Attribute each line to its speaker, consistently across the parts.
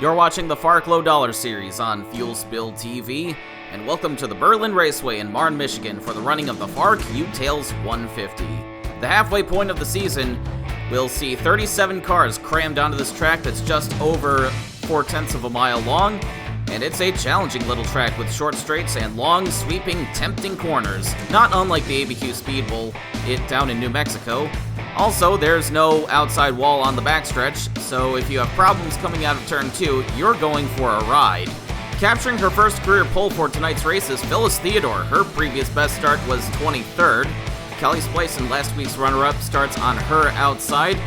Speaker 1: You're watching the FARC Low Dollar Series on Fuel Spill TV, and welcome to the Berlin Raceway in Marne, Michigan for the running of the FARC U-Tails 150. The halfway point of the season will see 37 cars crammed onto this track that's just over 4/10 of a mile long, and it's a challenging little track with short straights and long, sweeping, tempting corners, not unlike the ABQ Speed Bowl down in New Mexico. Also, there's no outside wall on the backstretch, so if you have problems coming out of turn 2, you're going for a ride. Capturing her first career pole for tonight's race is Phyllis Theodore. Her previous best start was 23rd. Kelly Splicen, last week's runner-up, starts on her outside.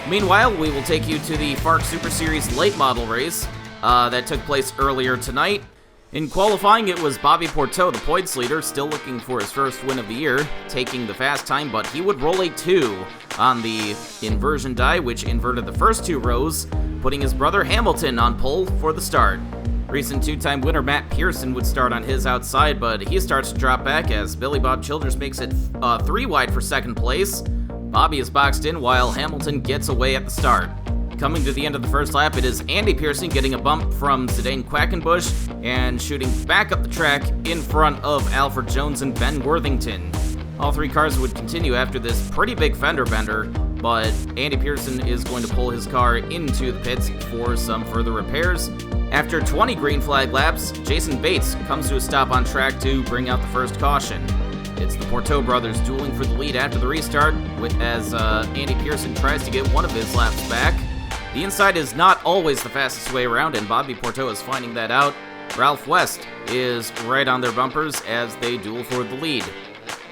Speaker 1: Meanwhile, we will take you to the FARC Super Series late model race that took place earlier tonight. In qualifying, it was Bobby Porteau, the points leader, still looking for his first win of the year, taking the fast time, but he would roll a 2 on the inversion die, which inverted the first 2 rows, putting his brother Hamilton on pole for the start. Recent 2-time winner Matt Pearson would start on his outside, but he starts to drop back as Billy Bob Childers makes it 3 wide for second place. Bobby is boxed in while Hamilton gets away at the start. Coming to the end of the first lap, it is Andy Pearson getting a bump from Zidane Quackenbush and shooting back up the track in front of Alfred Jones and Ben Worthington. All 3 cars would continue after this pretty big fender bender, but Andy Pearson is going to pull his car into the pits for some further repairs. After 20 green flag laps, Jason Bates comes to a stop on track to bring out the first caution. It's the Porteau brothers dueling for the lead after the restart, as Andy Pearson tries to get one of his laps back. The inside is not always the fastest way around, and Bobby Porteau is finding that out. Ralph West is right on their bumpers as they duel for the lead.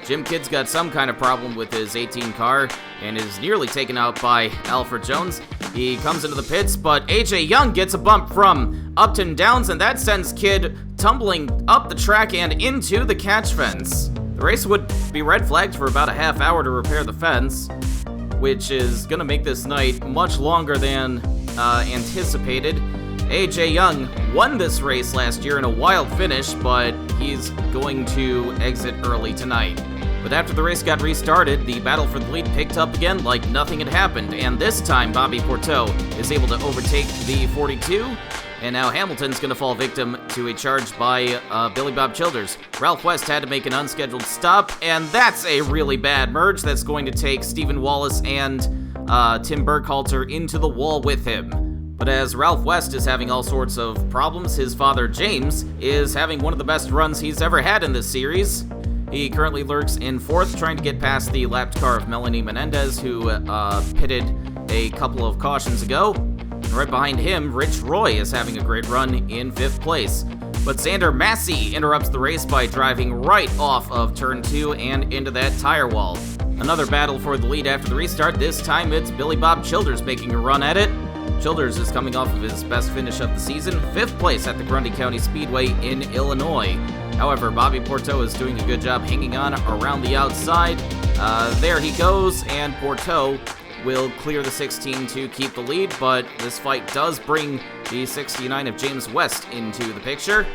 Speaker 1: Jim Kidd's got some kind of problem with his 18 car and is nearly taken out by Alfred Jones. He comes into the pits, but AJ Young gets a bump from Upton Downs, and that sends Kidd tumbling up the track and into the catch fence. The race would be red flagged for about a half hour to repair the fence, which is going to make this night much longer than anticipated. AJ Young won this race last year in a wild finish, but he's going to exit early tonight. But after the race got restarted, the battle for the lead picked up again like nothing had happened, and this time Bobby Porteau is able to overtake the 42, and now Hamilton's going to fall victim to a charge by Billy Bob Childers. Ralph West had to make an unscheduled stop, and that's a really bad merge that's going to take Stephen Wallace and Tim Burkhalter into the wall with him. But as Ralph West is having all sorts of problems, his father James is having one of the best runs he's ever had in this series. He currently lurks in 4th, trying to get past the lapped car of Melanie Menendez, who pitted a couple of cautions ago. And right behind him, Rich Roy is having a great run in 5th place. But Xander Massey interrupts the race by driving right off of turn 2 and into that tire wall. Another battle for the lead after the restart. This time it's Billy Bob Childers making a run at it. Childers is coming off of his best finish of the season, 5th place at the Grundy County Speedway in Illinois. However, Bobby Porteau is doing a good job hanging on around the outside. There he goes, and Porteau will clear the 16 to keep the lead, but this fight does bring the 69 of James West into the picture.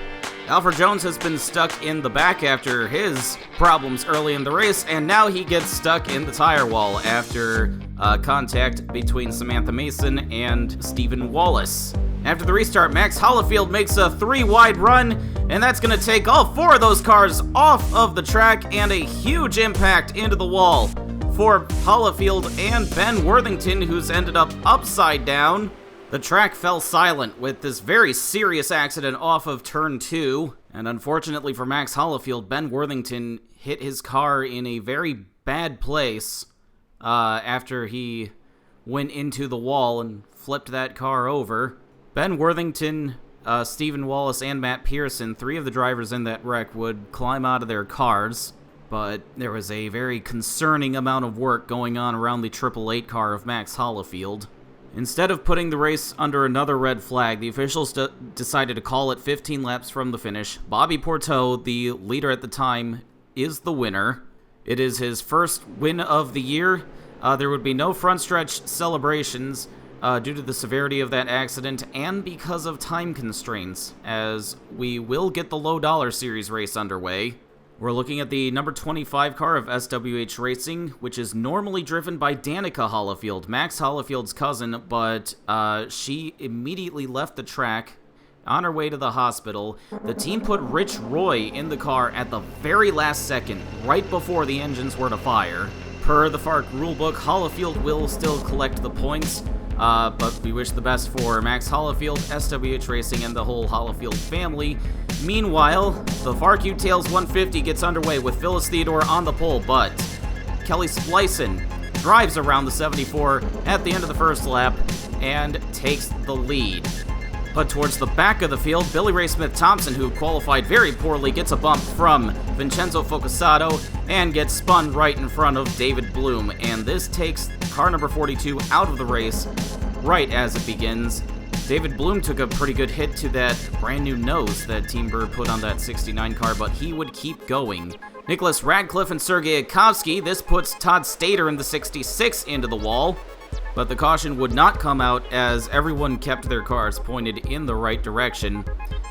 Speaker 1: Alfred Jones has been stuck in the back after his problems early in the race, and now he gets stuck in the tire wall after contact between Samantha Mason and Stephen Wallace. After the restart, Max Hollifield makes a 3-wide run, and that's going to take all 4 of those cars off of the track and a huge impact into the wall for Hollifield and Ben Worthington, who's ended up upside down. The track fell silent with this very serious accident off of turn 2, and unfortunately for Max Hollifield, Ben Worthington hit his car in a very bad place after he went into the wall and flipped that car over. Ben Worthington, Stephen Wallace, and Matt Pearson, 3 of the drivers in that wreck, would climb out of their cars, but there was a very concerning amount of work going on around the 888 car of Max Hollifield. Instead of putting the race under another red flag, the officials decided to call it 15 laps from the finish. Bobby Porteau, the leader at the time, is the winner. It is his first win of the year. There would be no front stretch celebrations due to the severity of that accident and because of time constraints, as we will get the Low Dollar Series race underway. We're looking at the number 25 car of SWH Racing, which is normally driven by Danica Hollifield, Max Hollifield's cousin, but she immediately left the track on her way to the hospital. The team put Rich Roy in the car at the very last second, right before the engines were to fire. Per the FARC rulebook, Hollifield will still collect the points, but we wish the best for Max Hollifield, SWH Racing, and the whole Hollifield family. Meanwhile, the FARC U-Tails 150 gets underway with Phyllis Theodore on the pole, but Kelly Splicin drives around the 74 at the end of the first lap and takes the lead. But towards the back of the field, Billy Ray Smith-Thompson, who qualified very poorly, gets a bump from Vincenzo Focusato and gets spun right in front of David Bloom. And this takes car number 42 out of the race right as it begins. David Bloom took a pretty good hit to that brand new nose that Team Bird put on that 69 car, but he would keep going. Nicholas Radcliffe and Sergei Yakovsky, this puts Todd Stater in the 66 into the wall. But the caution would not come out as everyone kept their cars pointed in the right direction.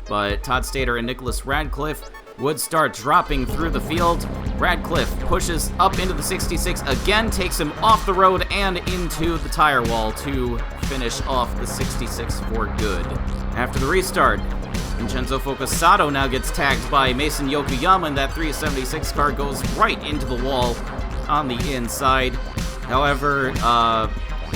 Speaker 1: But Todd Stater and Nicholas Radcliffe would start dropping through the field. Radcliffe pushes up into the 66 again, takes him off the road and into the tire wall to finish off the 66 for good. After the restart, Vincenzo Focusato now gets tagged by Mason Yokoyama, and that 376 car goes right into the wall on the inside. However,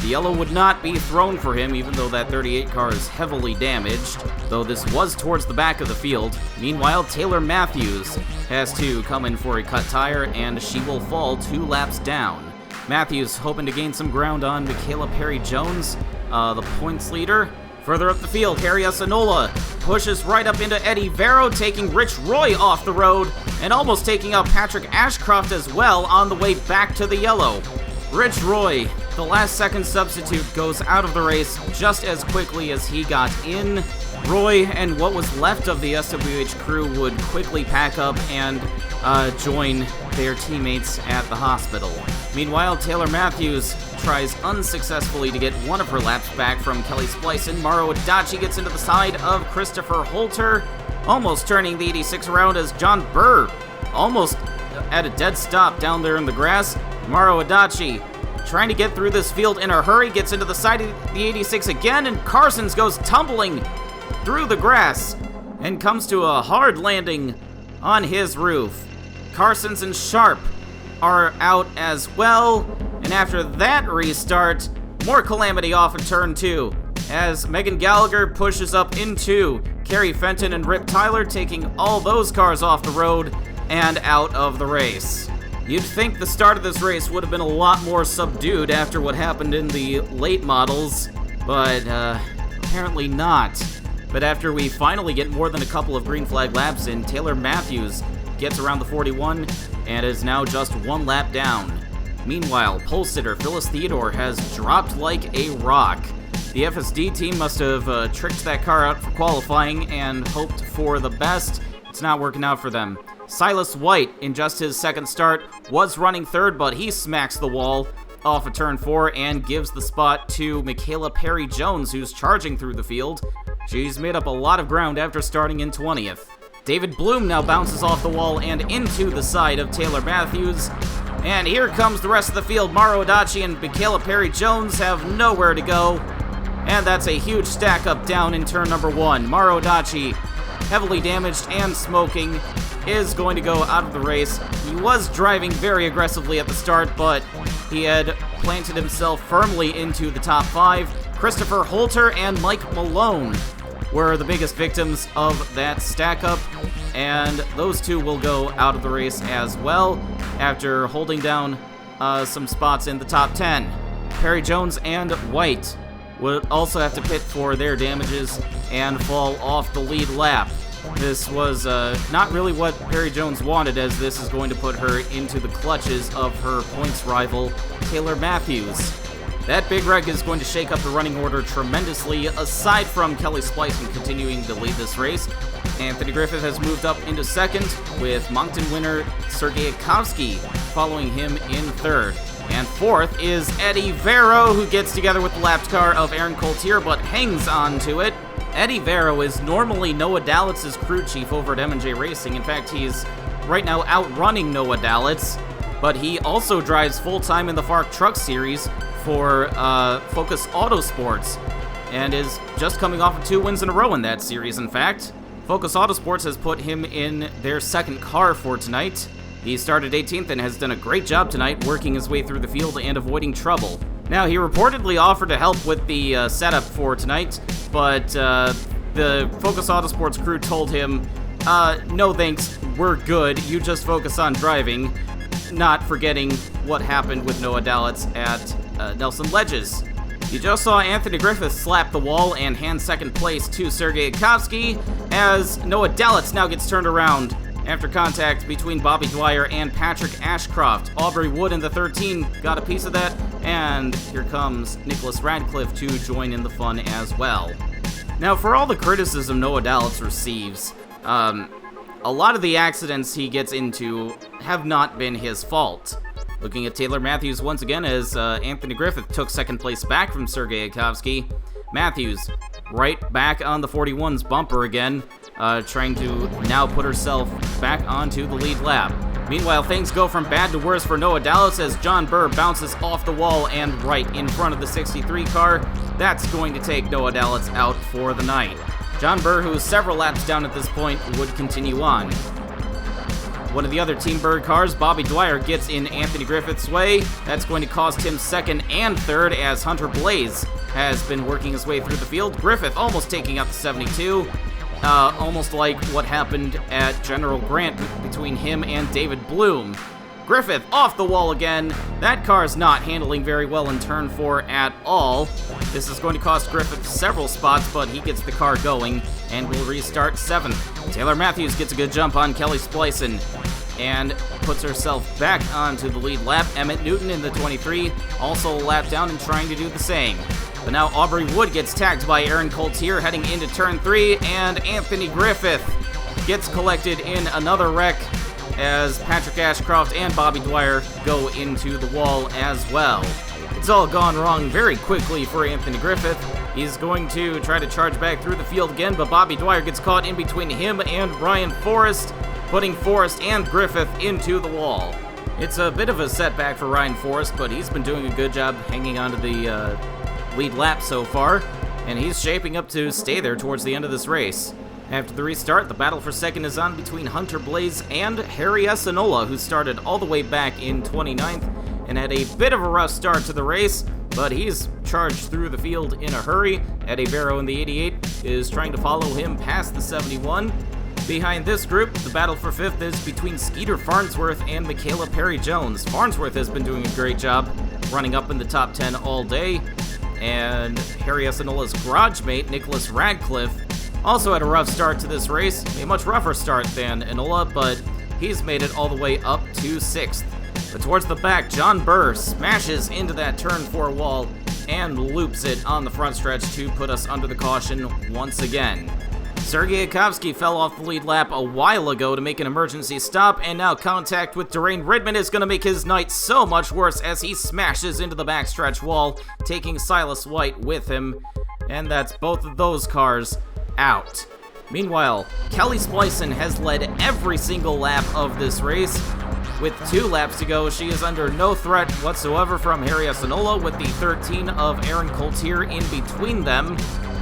Speaker 1: the yellow would not be thrown for him, even though that 38 car is heavily damaged, though this was towards the back of the field. Meanwhile, Taylor Matthews has to come in for a cut tire, and she will fall 2 laps down. Matthews hoping to gain some ground on Michaela Perry-Jones, the points leader. Further up the field, Harry Asanola pushes right up into Eddie Vero, taking Rich Roy off the road, and almost taking out Patrick Ashcroft as well on the way back to the yellow. Rich Roy, the last-second substitute, goes out of the race just as quickly as he got in. Roy and what was left of the SWH crew would quickly pack up and join their teammates at the hospital. Meanwhile, Taylor Matthews tries unsuccessfully to get one of her laps back from Kelly Splicin. Mauro Adachi gets into the side of Christopher Holter, almost turning the 86 around as John Burr almost at a dead stop down there in the grass. Mauro Adachi trying to get through this field in a hurry, gets into the side of the 86 again, and Carsons goes tumbling through the grass and comes to a hard landing on his roof. Carsons and Sharp are out as well, and after that restart, more calamity off of turn 2 as Megan Gallagher pushes up into Carrie Fenton and Rip Tyler, taking all those cars off the road and out of the race. You'd think the start of this race would have been a lot more subdued after what happened in the late models, but apparently not. But after we finally get more than a couple of green flag laps in, Taylor Matthews gets around the 41 and is now just 1 lap down. Meanwhile, pole sitter Phyllis Theodore has dropped like a rock. The FSD team must have tricked that car out for qualifying and hoped for the best. It's not working out for them. Silas White, in just his second start, was running third, but he smacks the wall off of turn 4 and gives the spot to Michaela Perry-Jones, who's charging through the field. She's made up a lot of ground after starting in 20th. David Bloom now bounces off the wall and into the side of Taylor Matthews. And here comes the rest of the field. Mauro Adachi and Michaela Perry-Jones have nowhere to go. And that's a huge stack up down in turn number 1. Mauro Adachi, heavily damaged and smoking, is going to go out of the race. He was driving very aggressively at the start, but he had planted himself firmly into the top 5. Christopher Holter and Mike Malone were the biggest victims of that stack-up, and those two will go out of the race as well after holding down some spots in the top 10. Perry-Jones and White would also have to pit for their damages and fall off the lead lap. This was not really what Perry-Jones wanted, as this is going to put her into the clutches of her points rival, Taylor Matthews. That big wreck is going to shake up the running order tremendously, aside from Kelly Splicin continuing to lead this race. Anthony Griffith has moved up into second, with Moncton winner Sergei Yakovsky following him in third. And fourth is Eddie Vero, who gets together with the lapped car of Aaron Coltier, but hangs on to it. Eddie Vero is normally Noah Dallitz's crew chief over at M&J Racing. In fact, he's right now outrunning Noah Dalitz, but he also drives full-time in the FARC Truck Series for Focus Autosports, and is just coming off of 2 wins in a row in that series, in fact. Focus Autosports has put him in their second car for tonight. He started 18th and has done a great job tonight, working his way through the field and avoiding trouble. Now, he reportedly offered to help with the setup for tonight, but the Focus Autosports crew told him, no thanks, we're good, you just focus on driving, not forgetting what happened with Noah Dalitz at Nelson Ledges. You just saw Anthony Griffith slap the wall and hand second place to Sergei Yakovsky, as Noah Dalitz now gets turned around after contact between Bobby Dwyer and Patrick Ashcroft. Aubrey Wood in the 13 got a piece of that, and here comes Nicholas Radcliffe to join in the fun as well. Now, for all the criticism Noah Dalitz receives, a lot of the accidents he gets into have not been his fault. Looking at Taylor Matthews once again, as Anthony Griffith took second place back from Sergei Yakovsky. Matthews right back on the 41's bumper again, trying to now put herself back onto the lead lap. Meanwhile, things go from bad to worse for Noah Dalitz as John Burr bounces off the wall and right in front of the 63 car. That's going to take Noah Dalitz out for the night. John Burr, who is several laps down at this point, would continue on. One of the other Team Bird cars, Bobby Dwyer, gets in Anthony Griffith's way. That's going to cost him second and third, as Hunter Blaze has been working his way through the field. Griffith almost taking out the 72. Almost like what happened at General Grant between him and David Bloom. Griffith off the wall again. That car's not handling very well in turn 4 at all. This is going to cost Griffith several spots, but he gets the car going and will restart 7th. Taylor Matthews gets a good jump on Kelly Splicen and puts herself back onto the lead lap. Emmett Newton in the 23, also a lap down and trying to do the same. But now Aubrey Wood gets tagged by Aaron Coultier heading into turn 3, and Anthony Griffith gets collected in another wreck as Patrick Ashcroft and Bobby Dwyer go into the wall as well. It's all gone wrong very quickly for Anthony Griffith. He's going to try to charge back through the field again, but Bobby Dwyer gets caught in between him and Ryan Forrest, putting Forrest and Griffith into the wall. It's a bit of a setback for Ryan Forrest, but he's been doing a good job hanging onto the lead lap so far, and he's shaping up to stay there towards the end of this race. After the restart, the battle for second is on between Hunter Blaze and Harry Essanola, who started all the way back in 29th and had a bit of a rough start to the race, but he's charged through the field in a hurry. Eddie Vero in the 88 is trying to follow him past the 71. Behind this group, the battle for 5th is between Skeeter Farnsworth and Michaela Perry-Jones. Farnsworth has been doing a great job running up in the top 10 all day, and Harry Essanola's garage mate, Nicholas Radcliffe, also had a rough start to this race, a much rougher start than Enola, but he's made it all the way up to 6th. But towards the back, John Burr smashes into that turn 4 wall and loops it on the front stretch to put us under the caution once again. Sergei Yakovsky fell off the lead lap a while ago to make an emergency stop, and now contact with Durain Ridman is going to make his night so much worse as he smashes into the backstretch wall, taking Silas White with him, and that's both of those cars out. Meanwhile, Kelly Splicen has led every single lap of this race. With 2 laps to go, she is under no threat whatsoever from Harry Essanola, with the 13 of Aaron Coultier in between them.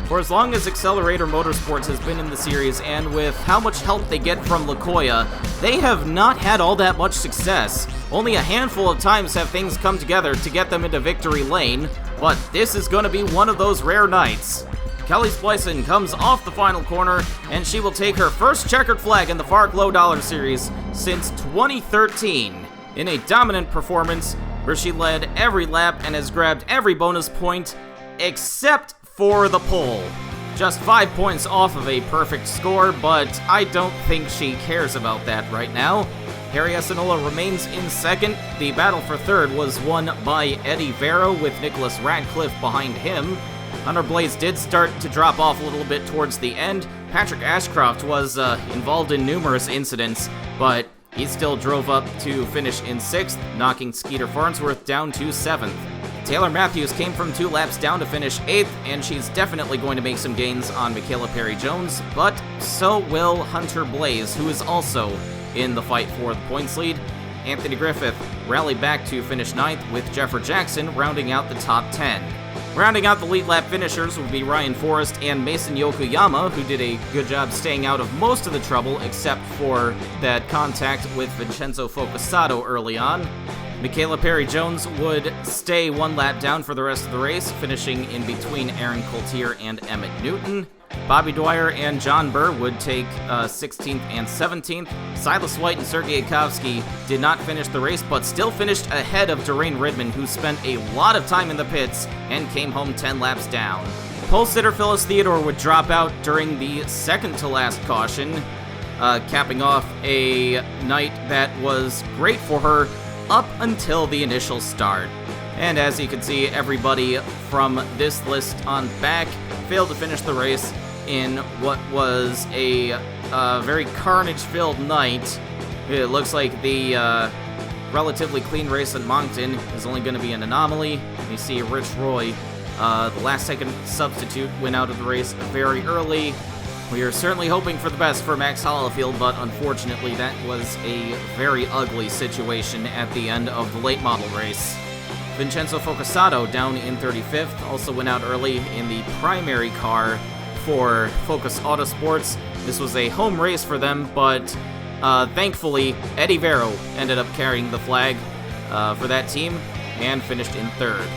Speaker 1: For as long as Accelerator Motorsports has been in the series, and with how much help they get from Lakoya, they have not had all that much success. Only a handful of times have things come together to get them into victory lane, but this is going to be one of those rare nights. Kelly Splicen comes off the final corner, and she will take her first checkered flag in the FARC Low Dollar Series since 2013, in a dominant performance where she led every lap and has grabbed every bonus point except for the pole. Just 5 points off of a perfect score, but I don't think she cares about that right now. Harry Essanola remains in second. The battle for third was won by Eddie Vero, with Nicholas Radcliffe behind him. Hunter Blaze did start to drop off a little bit towards the end. Patrick Ashcroft was involved in numerous incidents, but he still drove up to finish in 6th, knocking Skeeter Farnsworth down to 7th. Taylor Matthews came from 2 laps down to finish 8th, and she's definitely going to make some gains on Michaela Perry-Jones, but so will Hunter Blaze, who is also in the fight for the points lead. Anthony Griffith rallied back to finish 9th, with Jeffrey Jackson rounding out the top 10. Rounding out the lead lap finishers would be Ryan Forrest and Mason Yokoyama, who did a good job staying out of most of the trouble except for that contact with Vincenzo Focusato early on. Michaela Perry-Jones would stay one lap down for the rest of the race, finishing in between Aaron Coultier and Emmett Newton. Bobby Dwyer and John Burr would take 16th and 17th. Silas White and Sergei Kovsky did not finish the race, but still finished ahead of Derain Ridman, who spent a lot of time in the pits and came home 10 laps down. Pole sitter Phyllis Theodore would drop out during the second-to-last caution, capping off a night that was great for her up until the initial start. And as you can see, everybody from this list on back failed to finish the race in what was a very carnage-filled night. It looks like the relatively clean race in Moncton is only going to be an anomaly. You see Rich Roy, the last-second substitute, went out of the race very early. We are certainly hoping for the best for Max Hollifield, but unfortunately that was a very ugly situation at the end of the late model race. Vincenzo Focusato, down in 35th, also went out early in the primary car for Focus Autosports. This was a home race for them, but thankfully Eddie Vero ended up carrying the flag for that team and finished in 3rd.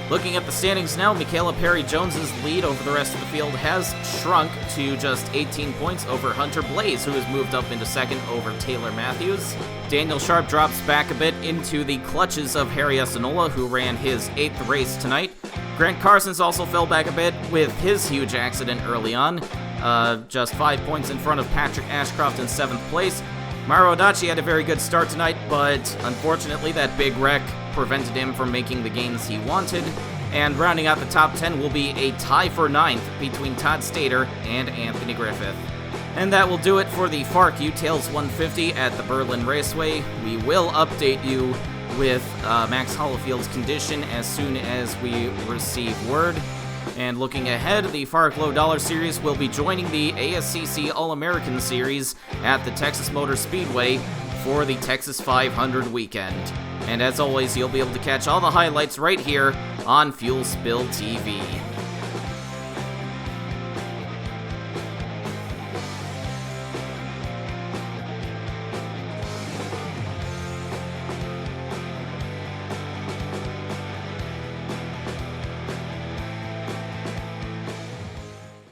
Speaker 1: Looking at the standings now, Michaela Perry-Jones's lead over the rest of the field has shrunk to just 18 points over Hunter Blaze, who has moved up into 2nd over Taylor Matthews. Daniel Sharp drops back a bit into the clutches of Harry Asinola, who ran his 8th race tonight. Grant Carsons also fell back a bit with his huge accident early on, just 5 points in front of Patrick Ashcroft in 7th place. Mauro Adachi had a very good start tonight, but unfortunately that big wreck prevented him from making the gains he wanted. And rounding out the top 10 will be a tie for 9th between Todd Stater and Anthony Griffith. And that will do it for the FARC UTails 150 at the Berlin Raceway. We will update you with Max Hollifield's condition as soon as we receive word. And looking ahead, the FARC Low Dollar Series will be joining the ASCC All-American Series at the Texas Motor Speedway for the Texas 500 weekend. And as always, you'll be able to catch all the highlights right here on Fuel Spill TV.